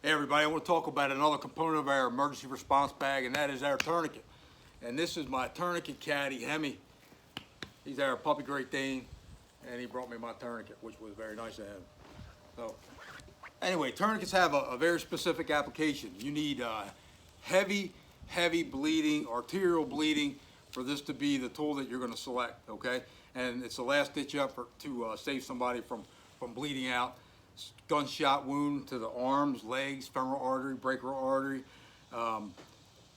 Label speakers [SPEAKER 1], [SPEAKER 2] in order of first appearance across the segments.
[SPEAKER 1] Hey everybody, I want to talk about another component of our emergency response bag, and that is our tourniquet. And this is my tourniquet caddy, Hemi. He's our puppy Great Dane, and he brought me my tourniquet, which was very nice of him. So, anyway, tourniquets have a very specific application. You need heavy bleeding, arterial bleeding, for this to be the tool that you're going to select, okay? And it's a last-ditch effort to save somebody from bleeding out. Gunshot wound to the arms, legs, femoral artery, brachial artery.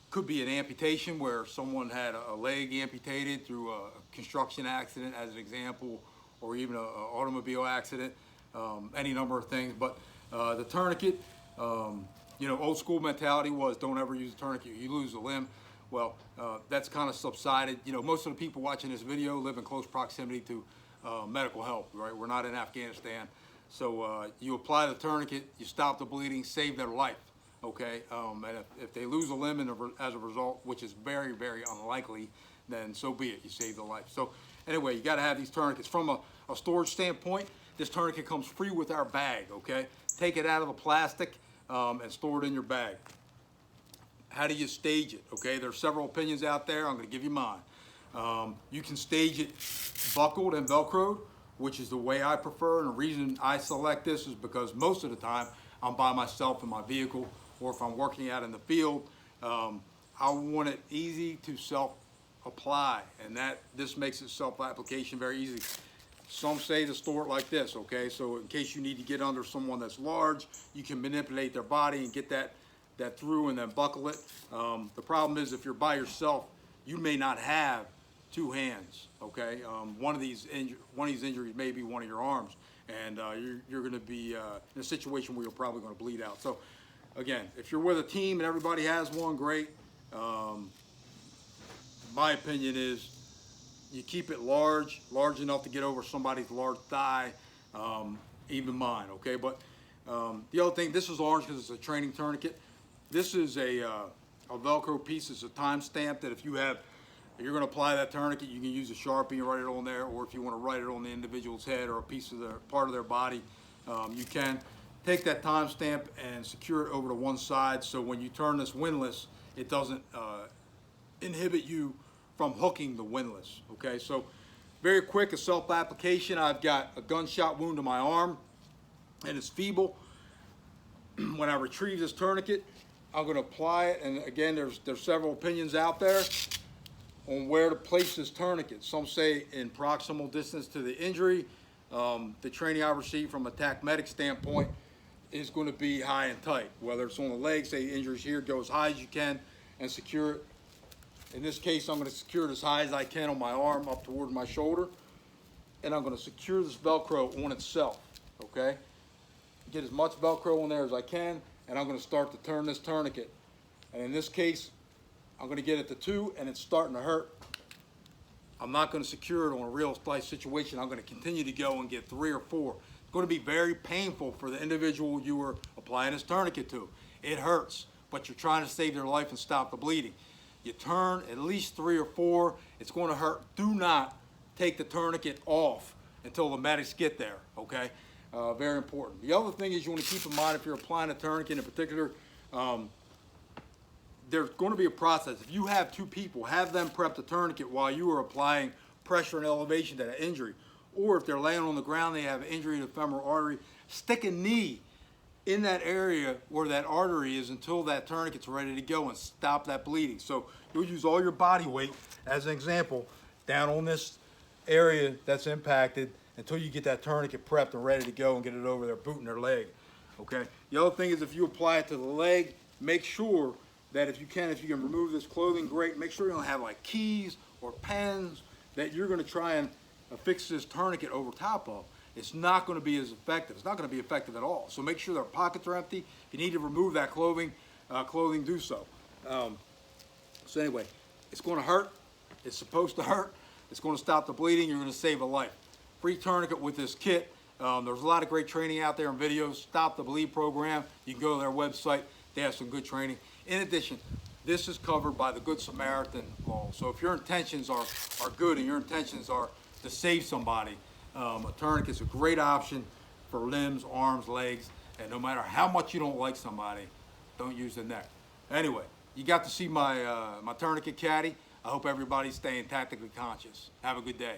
[SPEAKER 1] Could be an amputation where someone had a leg amputated through a construction accident, as an example, or even an automobile accident, any number of things. But the tourniquet, you know, old school mentality was don't ever use a tourniquet, you lose a limb. Well, that's kind of subsided. You know, most of the people watching this video live in close proximity to medical help, right? We're not in Afghanistan. So you apply the tourniquet, you stop the bleeding, save their life, okay? And if they lose a limb as a result, which is very, very unlikely, then so be it, you save the life. So anyway, you gotta have these tourniquets. From a storage standpoint, this tourniquet comes free with our bag, okay? Take it out of the plastic and store it in your bag. How do you stage it, okay? There's several opinions out there, I'm gonna give you mine. You can stage it buckled and Velcroed, which is the way I prefer, and the reason I select this is because most of the time I'm by myself in my vehicle, or if I'm working out in the field, I want it easy to self-apply, and this makes it self-application very easy. Some say to store it like this, okay? So in case you need to get under someone that's large, you can manipulate their body and get that through and then buckle it. The problem is if you're by yourself, you may not have two hands, okay? One of these injuries may be one of your arms, and you're gonna be in a situation where you're probably gonna bleed out. So again, if you're with a team and everybody has one, great. My opinion is you keep it large enough to get over somebody's large thigh, even mine, okay? But the other thing, this is orange because it's a training tourniquet. This is a Velcro piece. It's a time stamp that if you're going to apply that tourniquet, you can use a Sharpie and write it on there, or if you want to write it on the individual's head or a piece of part of their body, you can. Take that time stamp and secure it over to one side, so when you turn this windless, it doesn't inhibit you from hooking the windless, okay? So very quick, a self-application. I've got a gunshot wound to my arm, and it's feeble. When I retrieve this tourniquet, I'm going to apply it, and again, there's several opinions out there on where to place this tourniquet. Some say in proximal distance to the injury. The training I received from a TAC medic standpoint is going to be high and tight. Whether it's on the leg, say the injury's here, go as high as you can and secure it. In this case, I'm going to secure it as high as I can on my arm up towards my shoulder, and I'm going to secure this Velcro on itself, okay? Get as much Velcro on there as I can, and I'm going to start to turn this tourniquet. And in this case, I'm going to get it to 2, and it's starting to hurt. I'm not going to secure it on a real tight situation. I'm going to continue to go and get 3 or 4. It's going to be very painful for the individual you were applying this tourniquet to. It hurts, but you're trying to save their life and stop the bleeding. You turn at least 3 or 4. It's going to hurt. Do not take the tourniquet off until the medics get there, okay? Very important. The other thing is you want to keep in mind if you're applying a tourniquet in particular, there's going to be a process. If you have 2 people, have them prep the tourniquet while you are applying pressure and elevation to that injury. Or if they're laying on the ground, they have an injury to the femoral artery, stick a knee in that area where that artery is until that tourniquet's ready to go and stop that bleeding. So you'll use all your body weight, as an example, down on this area that's impacted until you get that tourniquet prepped and ready to go and get it over their boot and their leg, okay? The other thing is if you apply it to the leg, make sure that if you can remove this clothing, great. Make sure you don't have like keys or pens that you're gonna try and affix this tourniquet over top of. It's not gonna be as effective. It's not gonna be effective at all. So make sure their pockets are empty. If you need to remove that clothing, do so. So anyway, it's gonna hurt. It's supposed to hurt. It's gonna stop the bleeding. You're gonna save a life. Free tourniquet with this kit. There's a lot of great training out there in videos. Stop the Bleed program. You can go to their website. They have some good training. In addition, this is covered by the Good Samaritan law. So if your intentions are good and your intentions are to save somebody, a tourniquet is a great option for limbs, arms, legs, And no matter how much you don't like somebody, don't use the neck. Anyway, you got to see my, my tourniquet caddy. I hope everybody's staying tactically conscious. Have a good day.